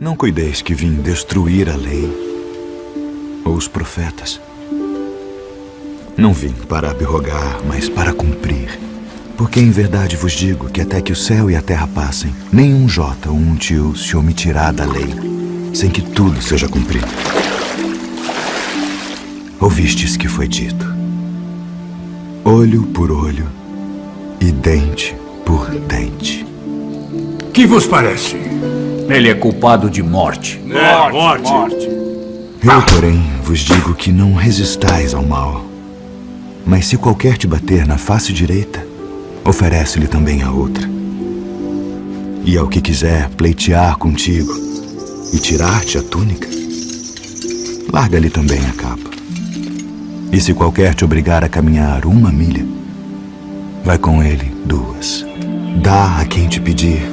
Não cuideis que vim destruir a lei ou os profetas. Não vim para abrogar, mas para cumprir. Porque em verdade vos digo que até que o céu e a terra passem, nenhum jota ou um tio se omitirá da lei, sem que tudo seja cumprido. Ouvistes que foi dito: olho por olho e dente por dente. Que vos parece? Ele é culpado de morte. Morte. Eu, porém, vos digo que não resistais ao mal. Mas se qualquer te bater na face direita, oferece-lhe também a outra. E ao que quiser pleitear contigo e tirar-te a túnica, larga-lhe também a capa. E se qualquer te obrigar a caminhar 1 milha, vai com ele 2. Dá a quem te pedir,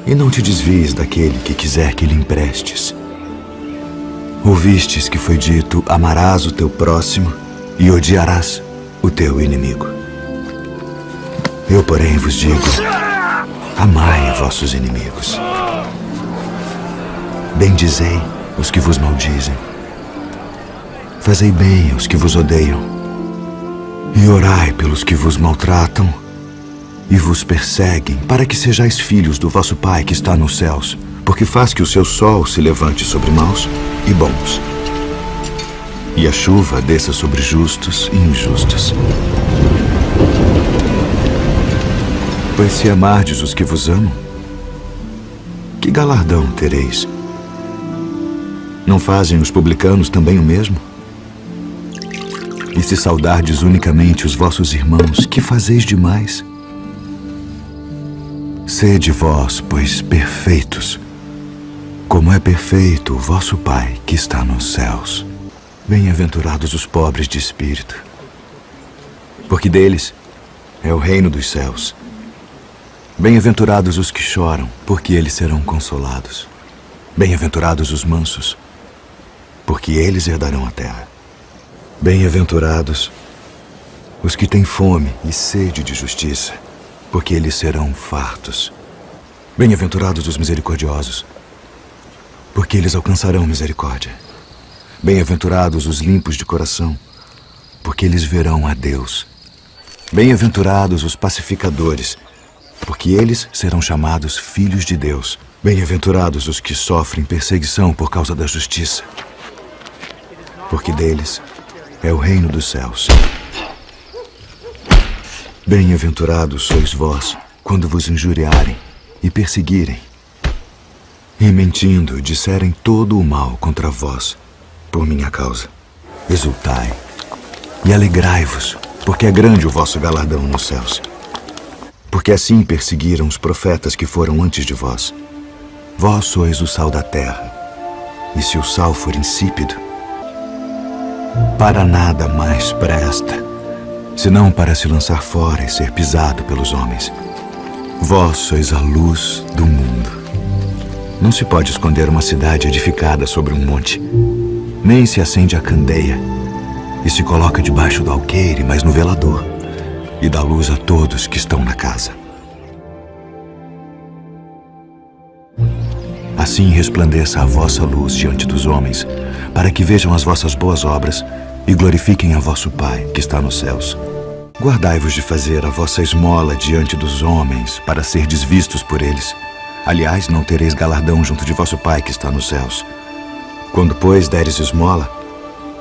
e não te desvies daquele que quiser que lhe emprestes. Ouvistes que foi dito: amarás o teu próximo e odiarás o teu inimigo. Eu, porém, vos digo: amai vossos inimigos. Bendizei os que vos maldizem. Fazei bem aos que vos odeiam. E orai pelos que vos maltratam e vos perseguem, para que sejais filhos do vosso Pai que está nos céus, porque faz que o seu sol se levante sobre maus e bons, e a chuva desça sobre justos e injustos. Pois se amardes os que vos amam, que galardão tereis? Não fazem os publicanos também o mesmo? E se saudardes unicamente os vossos irmãos, que fazeis demais? Sede vós, pois, perfeitos, como é perfeito o vosso Pai que está nos céus. Bem-aventurados os pobres de espírito, porque deles é o reino dos céus. Bem-aventurados os que choram, porque eles serão consolados. Bem-aventurados os mansos, porque eles herdarão a terra. Bem-aventurados os que têm fome e sede de justiça, porque eles serão fartos. Bem-aventurados os misericordiosos, porque eles alcançarão misericórdia. Bem-aventurados os limpos de coração, porque eles verão a Deus. Bem-aventurados os pacificadores, porque eles serão chamados filhos de Deus. Bem-aventurados os que sofrem perseguição por causa da justiça, porque deles é o reino dos céus. Bem-aventurados sois vós, quando vos injuriarem e perseguirem, e mentindo disserem todo o mal contra vós, por minha causa. Exultai e alegrai-vos, porque é grande o vosso galardão nos céus. Porque assim perseguiram os profetas que foram antes de vós. Vós sois o sal da terra, e se o sal for insípido, para nada mais presta, senão para se lançar fora e ser pisado pelos homens. Vós sois a luz do mundo. Não se pode esconder uma cidade edificada sobre um monte, nem se acende a candeia e se coloca debaixo do alqueire, mas no velador, e dá luz a todos que estão na casa. Assim resplandeça a vossa luz diante dos homens, para que vejam as vossas boas obras e glorifiquem a vosso Pai que está nos céus. Guardai-vos de fazer a vossa esmola diante dos homens, para serdes vistos por eles. Aliás, não tereis galardão junto de vosso Pai que está nos céus. Quando, pois, deres esmola,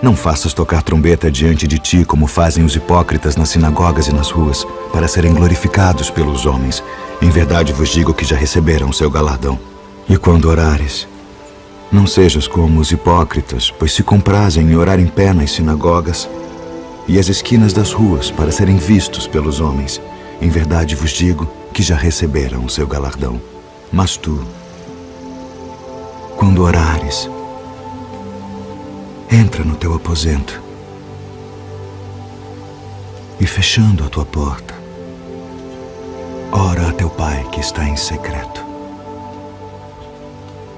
não faças tocar trombeta diante de ti, como fazem os hipócritas nas sinagogas e nas ruas, para serem glorificados pelos homens. Em verdade vos digo que já receberam o seu galardão. E quando orares, não sejas como os hipócritas, pois se comprazem em orar em pé nas sinagogas e as esquinas das ruas, para serem vistos pelos homens. Em verdade vos digo que já receberam o seu galardão. Mas tu, quando orares, entra no teu aposento e, fechando a tua porta, ora a teu Pai que está em secreto.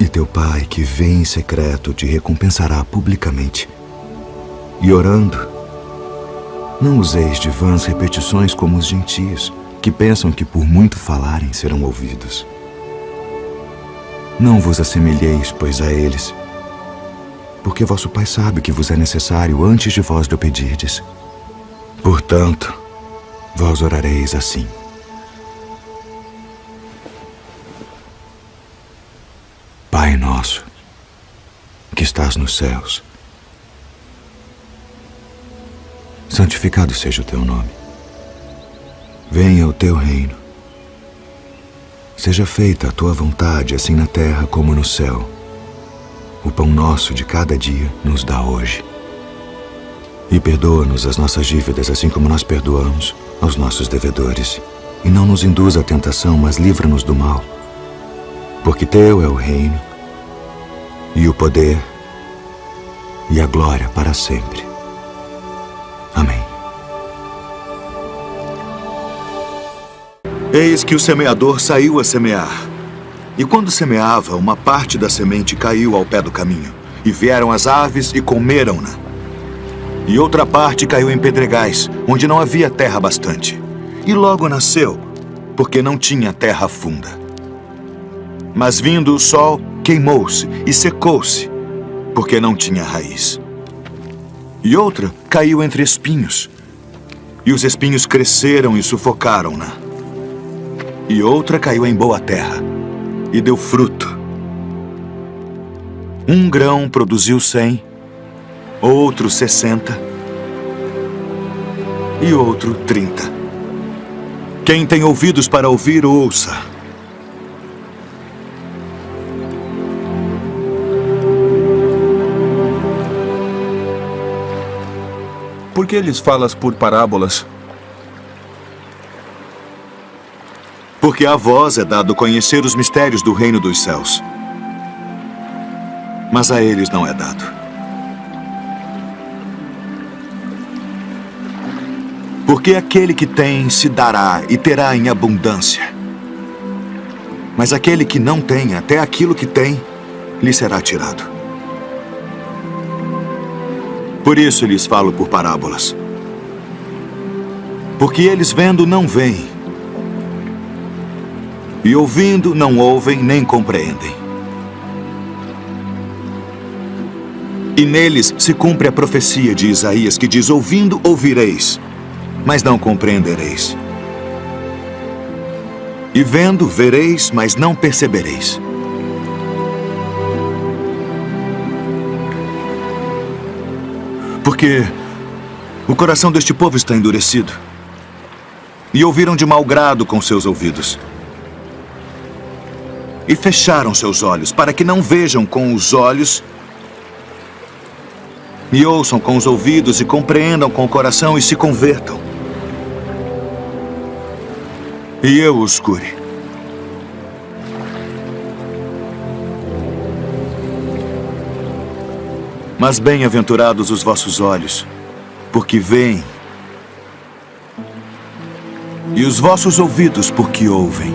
E teu Pai que vê em secreto te recompensará publicamente. E orando, não useis de vãs repetições como os gentios, que pensam que por muito falarem serão ouvidos. Não vos assemelheis, pois, a eles, porque vosso Pai sabe que vos é necessário antes de vós lhe pedirdes. Portanto, vós orareis assim: Pai nosso, que estás nos céus, santificado seja o teu nome. Venha o teu reino. Seja feita a tua vontade, assim na terra como no céu. O pão nosso de cada dia nos dá hoje. E perdoa-nos as nossas dívidas, assim como nós perdoamos aos nossos devedores. E não nos induz à tentação, mas livra-nos do mal. Porque teu é o reino, e o poder, e a glória para sempre. Amém. Eis que o semeador saiu a semear. E quando semeava, uma parte da semente caiu ao pé do caminho. E vieram as aves e comeram-na. E outra parte caiu em pedregais, onde não havia terra bastante. E logo nasceu, porque não tinha terra funda. Mas vindo o sol, queimou-se e secou-se, porque não tinha raiz. E outra caiu entre espinhos. E os espinhos cresceram e sufocaram-na. E outra caiu em boa terra, e deu fruto. Um grão produziu 100, outro 60, e outro 30. Quem tem ouvidos para ouvir, ouça. Por que lhes falas por parábolas? Porque a vós é dado conhecer os mistérios do reino dos céus. Mas a eles não é dado. Porque aquele que tem se dará e terá em abundância. Mas aquele que não tem, até aquilo que tem, lhe será tirado. Por isso lhes falo por parábolas. Porque eles vendo não veem, e ouvindo não ouvem nem compreendem. E neles se cumpre a profecia de Isaías, que diz: ouvindo ouvireis, mas não compreendereis. E vendo vereis, mas não percebereis. Porque o coração deste povo está endurecido, e ouviram de mau grado com seus ouvidos, e fecharam seus olhos, para que não vejam com os olhos, e ouçam com os ouvidos, e compreendam com o coração, e se convertam. E eu os cure. Mas bem-aventurados os vossos olhos, porque veem, e os vossos ouvidos, porque ouvem.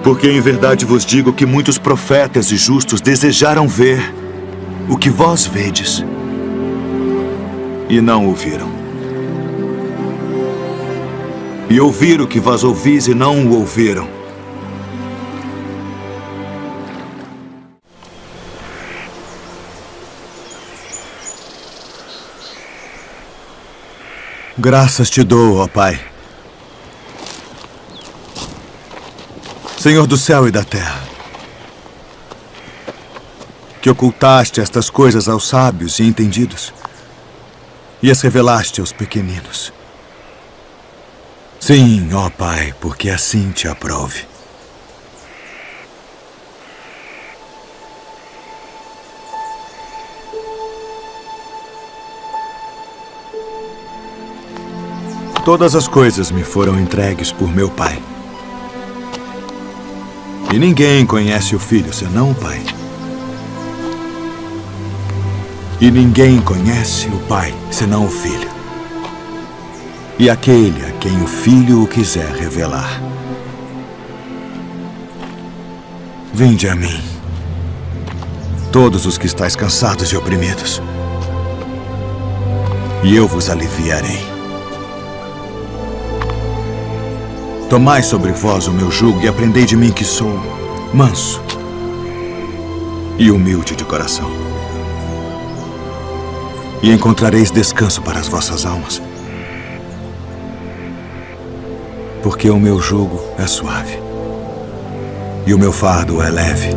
Porque em verdade vos digo que muitos profetas e justos desejaram ver o que vós vedes, e não ouviram. E ouvir o que vós ouvis e não o ouviram. Graças te dou, ó Pai, Senhor do céu e da terra, que ocultaste estas coisas aos sábios e entendidos e as revelaste aos pequeninos. Sim, ó Pai, porque assim te aprove. Todas as coisas me foram entregues por meu Pai. E ninguém conhece o Filho senão o Pai. E ninguém conhece o Pai senão o Filho. E aquele a quem o Filho o quiser revelar. Vinde a mim, todos os que estáis cansados e oprimidos, e eu vos aliviarei. Tomai sobre vós o meu jugo e aprendei de mim, que sou manso e humilde de coração. E encontrareis descanso para as vossas almas. Porque o meu jugo é suave e o meu fardo é leve.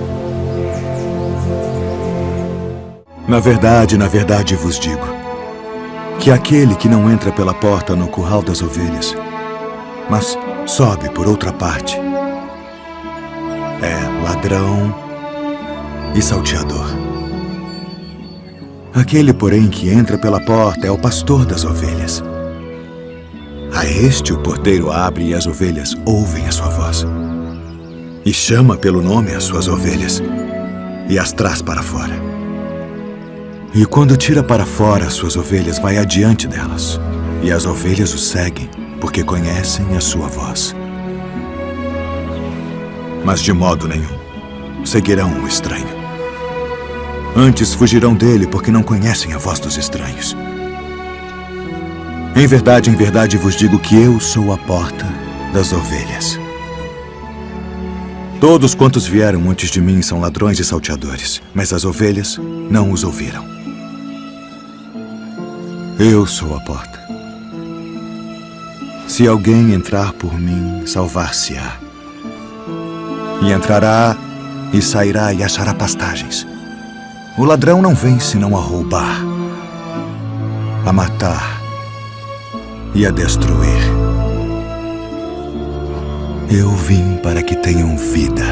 Na verdade vos digo que aquele que não entra pela porta no curral das ovelhas, mas sobe por outra parte, é ladrão e salteador. Aquele, porém, que entra pela porta é o pastor das ovelhas. A este o porteiro abre e as ovelhas ouvem a sua voz. E chama pelo nome as suas ovelhas e as traz para fora. E quando tira para fora as suas ovelhas, vai adiante delas. E as ovelhas o seguem, porque conhecem a sua voz. Mas de modo nenhum seguirão o estranho. Antes fugirão dele, porque não conhecem a voz dos estranhos. Em verdade vos digo que eu sou a porta das ovelhas. Todos quantos vieram antes de mim são ladrões e salteadores, mas as ovelhas não os ouviram. Eu sou a porta. Se alguém entrar por mim, salvar-se-á. E entrará e sairá e achará pastagens. O ladrão não vem senão a roubar, a matar e a destruir. Eu vim para que tenham vida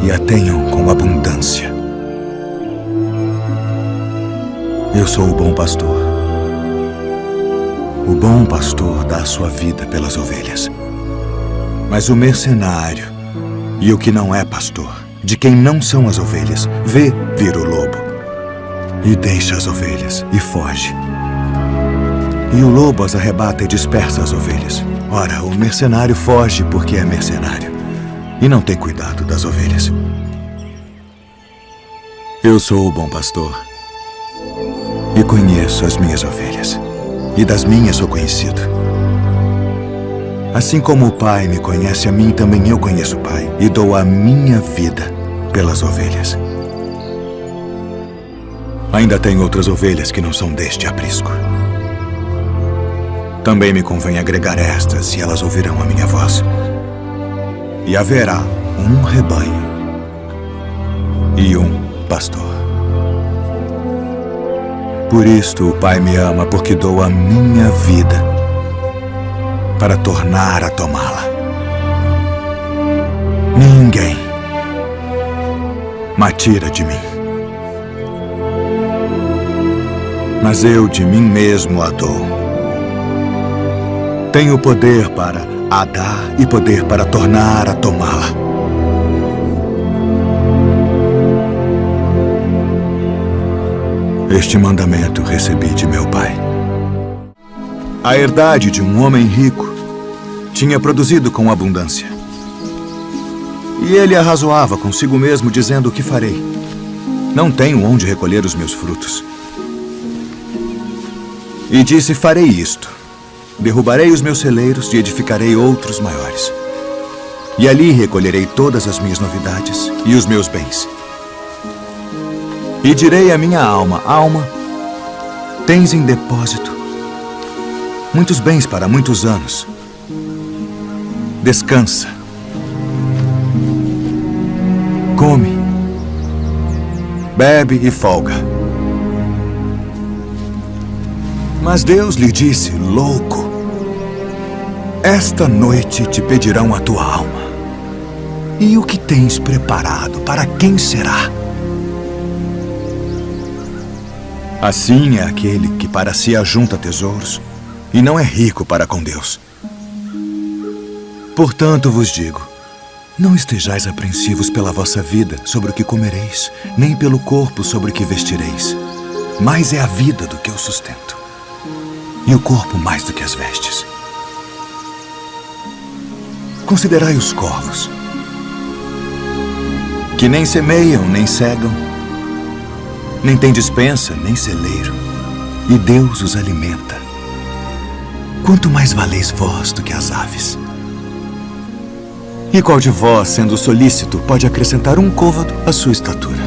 e a tenham com abundância. Eu sou o bom pastor. O bom pastor dá a sua vida pelas ovelhas. Mas o mercenário e o que não é pastor, de quem não são as ovelhas, vê vir o lobo e deixa as ovelhas e foge. E o lobo as arrebata e dispersa as ovelhas. Ora, o mercenário foge porque é mercenário e não tem cuidado das ovelhas. Eu sou o bom pastor e conheço as minhas ovelhas, e das minhas sou conhecido. Assim como o Pai me conhece a mim, também eu conheço o Pai, e dou a minha vida pelas ovelhas. Ainda tenho outras ovelhas que não são deste aprisco. Também me convém agregar estas, e elas ouvirão a minha voz. E haverá um rebanho e um pastor. Por isto o Pai me ama, porque dou a minha vida para tornar a tomá-la. Ninguém me tira de mim, mas eu de mim mesmo a dou. Tenho poder para a dar e poder para tornar a tomá-la. Este mandamento recebi de meu pai. A herdade de um homem rico tinha produzido com abundância. E ele arrazoava consigo mesmo, dizendo: o que farei? Não tenho onde recolher os meus frutos. E disse: farei isto. Derrubarei os meus celeiros e edificarei outros maiores. E ali recolherei todas as minhas novidades e os meus bens. E direi à minha alma: alma, tens em depósito muitos bens para muitos anos. Descansa. Come. Bebe e folga. Mas Deus lhe disse: louco, esta noite te pedirão a tua alma. E o que tens preparado, para quem será? Assim é aquele que para si ajunta tesouros e não é rico para com Deus. Portanto vos digo, não estejais apreensivos pela vossa vida sobre o que comereis, nem pelo corpo sobre o que vestireis. Mais é a vida do que o sustento, e o corpo mais do que as vestes. Considerai os corvos, que nem semeiam, nem cegam, nem têm despensa, nem celeiro, e Deus os alimenta. Quanto mais valeis vós do que as aves. E qual de vós, sendo solícito, pode acrescentar um côvado à sua estatura?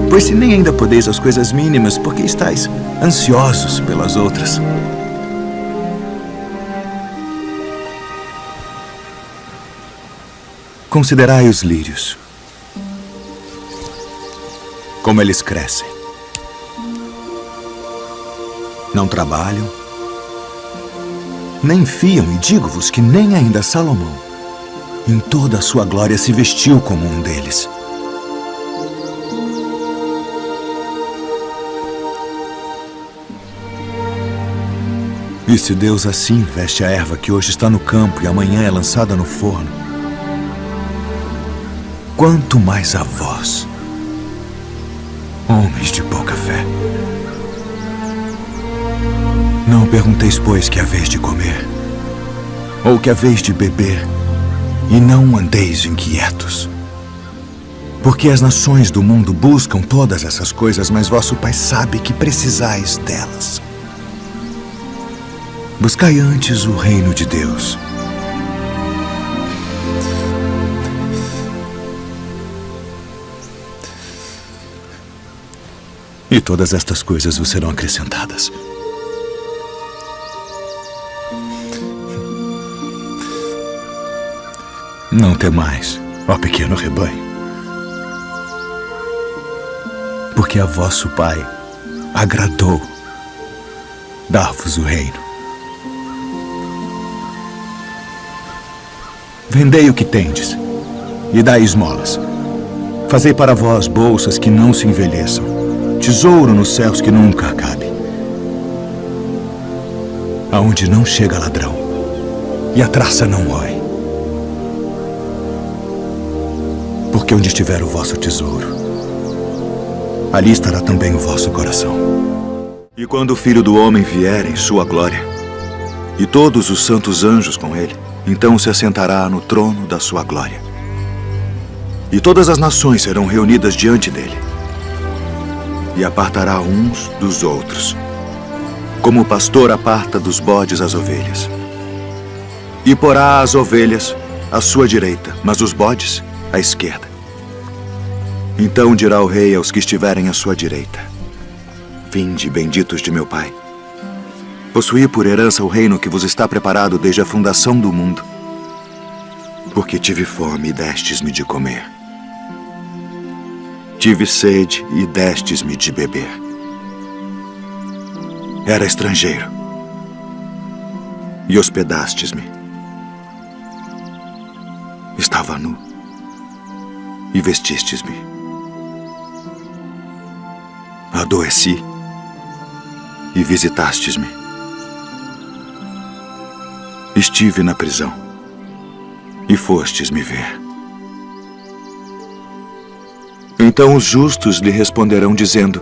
Pois se nem ainda podeis as coisas mínimas, por que estáis ansiosos pelas outras? Considerai os lírios, como eles crescem. Não trabalham, nem fiam, e digo-vos que nem ainda Salomão, em toda a sua glória, se vestiu como um deles. E se Deus assim veste a erva que hoje está no campo e amanhã é lançada no forno, quanto mais a vós, homens de pouca fé. Não pergunteis, pois, que haveis de comer, ou que haveis de beber, e não andeis inquietos. Porque as nações do mundo buscam todas essas coisas, mas vosso Pai sabe que precisais delas. Buscai antes o reino de Deus. E todas estas coisas vos serão acrescentadas. Não temais, ó pequeno rebanho, porque a vosso Pai agradou dar-vos o reino. Vendei o que tendes e dai esmolas. Fazei para vós bolsas que não se envelheçam, tesouro nos céus que nunca acabe, aonde não chega ladrão e a traça não rói. Porque onde estiver o vosso tesouro, ali estará também o vosso coração. E quando o Filho do Homem vier em sua glória, e todos os santos anjos com ele, então se assentará no trono da sua glória. E todas as nações serão reunidas diante dele, e apartará uns dos outros, como o pastor aparta dos bodes as ovelhas. E porá as ovelhas à sua direita, mas os bodes à esquerda. Então dirá o rei aos que estiverem à sua direita: Vinde, benditos de meu Pai. Possuí por herança o reino que vos está preparado desde a fundação do mundo. Porque tive fome e destes-me de comer. Tive sede e destes-me de beber. Era estrangeiro e hospedastes-me. Estava nu e vestistes-me. Adoeci e visitastes-me. Estive na prisão e fostes me ver. Então os justos lhe responderão dizendo: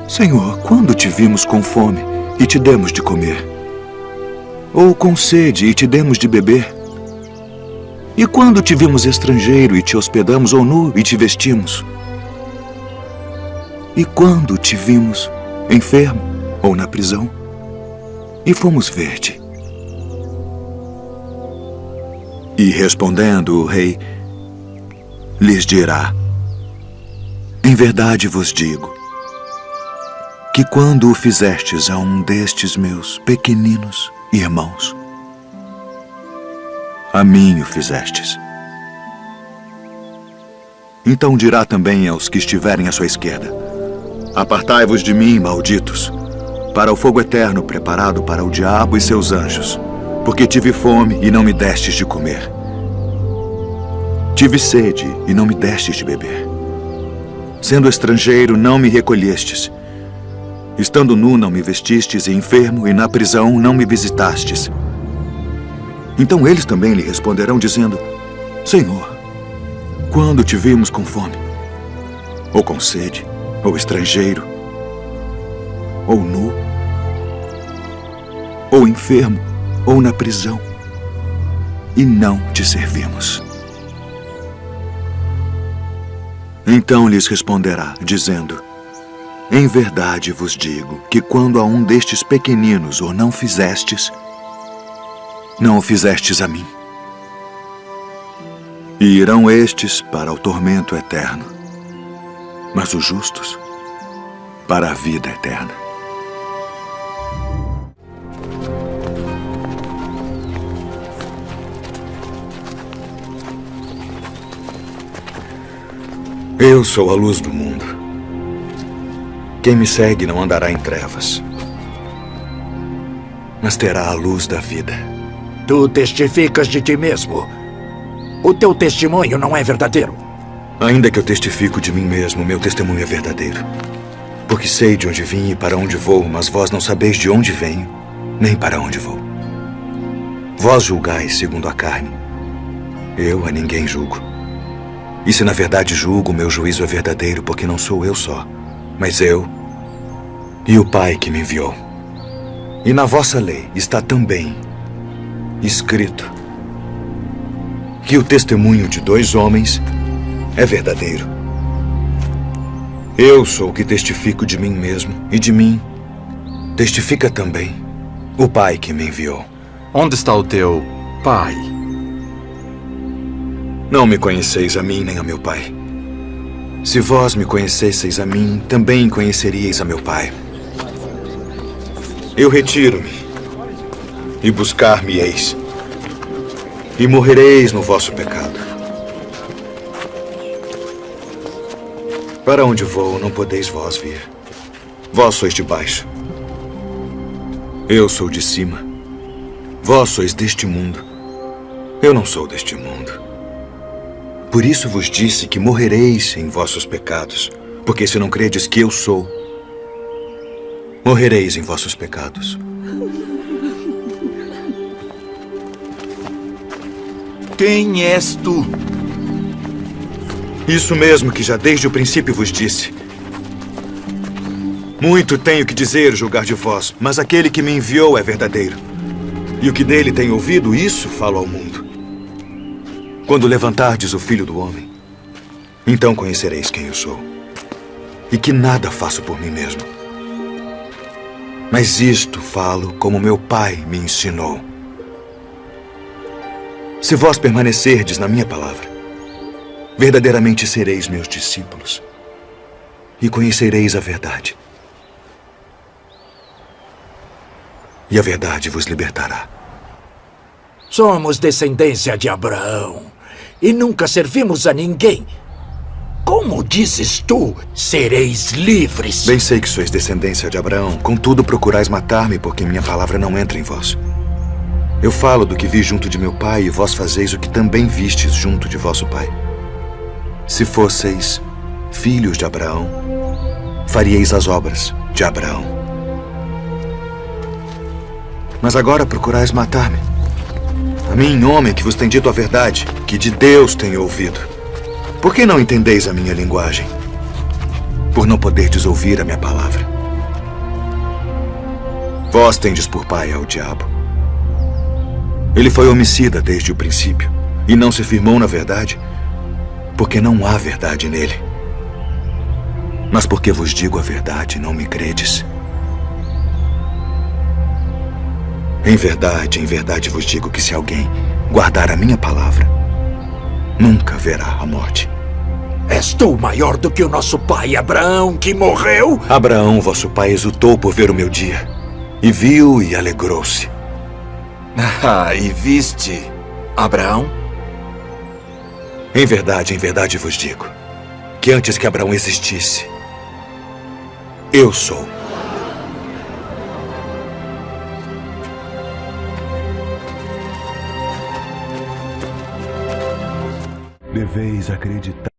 Senhor, quando te vimos com fome e te demos de comer? Ou com sede e te demos de beber? E quando te vimos estrangeiro e te hospedamos, ou nu e te vestimos? E quando te vimos enfermo ou na prisão e fomos ver-te? E respondendo o rei, lhes dirá: Em verdade vos digo, que quando o fizestes a um destes meus pequeninos irmãos, a mim o fizestes. Então dirá também aos que estiverem à sua esquerda: Apartai-vos de mim, malditos, para o fogo eterno preparado para o diabo e seus anjos, porque tive fome e não me destes de comer. Tive sede e não me destes de beber. Sendo estrangeiro, não me recolhestes. Estando nu, não me vestistes, e enfermo, e na prisão, não me visitastes. Então eles também lhe responderão, dizendo: Senhor, quando te vimos com fome, ou com sede, ou estrangeiro, ou nu, ou enfermo, ou na prisão, e não te servimos? Então lhes responderá, dizendo: Em verdade vos digo que quando a um destes pequeninos o não fizestes, não o fizestes a mim. E irão estes para o tormento eterno, mas os justos para a vida eterna. Eu sou a luz do mundo. Quem me segue não andará em trevas, mas terá a luz da vida. Tu testificas de ti mesmo. O teu testemunho não é verdadeiro. Ainda que eu testifico de mim mesmo, meu testemunho é verdadeiro. Porque sei de onde vim e para onde vou, mas vós não sabeis de onde venho, nem para onde vou. Vós julgais segundo a carne. Eu a ninguém julgo. E se na verdade julgo, meu juízo é verdadeiro, porque não sou eu só, mas eu e o Pai que me enviou. E na vossa lei está também escrito que o testemunho de 2 homens é verdadeiro. Eu sou o que testifico de mim mesmo, e de mim testifica também o Pai que me enviou. Onde está o teu pai? Não me conheceis a mim nem a meu Pai. Se vós me conhecesseis a mim, também conheceríeis a meu Pai. Eu retiro-me, e buscar-me-eis, e morrereis no vosso pecado. Para onde vou, não podeis vós vir. Vós sois de baixo. Eu sou de cima. Vós sois deste mundo. Eu não sou deste mundo. Por isso vos disse que morrereis em vossos pecados, porque se não credes que eu sou, morrereis em vossos pecados. Quem és tu? Isso mesmo que já desde o princípio vos disse. Muito tenho que dizer, julgar de vós, mas aquele que me enviou é verdadeiro. E o que dele tenho ouvido, isso falo ao mundo. Quando levantardes o Filho do Homem, então conhecereis quem eu sou. E que nada faço por mim mesmo. Mas isto falo como meu Pai me ensinou. Se vós permanecerdes na minha palavra, verdadeiramente sereis meus discípulos e conhecereis a verdade. E a verdade vos libertará. Somos descendência de Abraão e nunca servimos a ninguém. Como dizes tu, sereis livres? Bem sei que sois descendência de Abraão, contudo procurais matar-me, porque minha palavra não entra em vós. Eu falo do que vi junto de meu pai, e vós fazeis o que também vistes junto de vosso pai. Se fosseis filhos de Abraão, faríeis as obras de Abraão. Mas agora procurais matar-me. A mim, homem que vos tem dito a verdade, que de Deus tenho ouvido. Por que não entendeis a minha linguagem? Por não poderdes ouvir a minha palavra. Vós tendes por pai ao diabo. Ele foi homicida desde o princípio, e não se firmou na verdade, porque não há verdade nele. Mas porque vos digo a verdade, não me credes. Em verdade vos digo que se alguém guardar a minha palavra, nunca verá a morte. És tu maior do que o nosso pai Abraão, que morreu? Abraão, vosso pai, exultou por ver o meu dia, e viu e alegrou-se. E viste Abraão? Em verdade vos digo, que antes que Abraão existisse, eu sou. Deveis acreditar.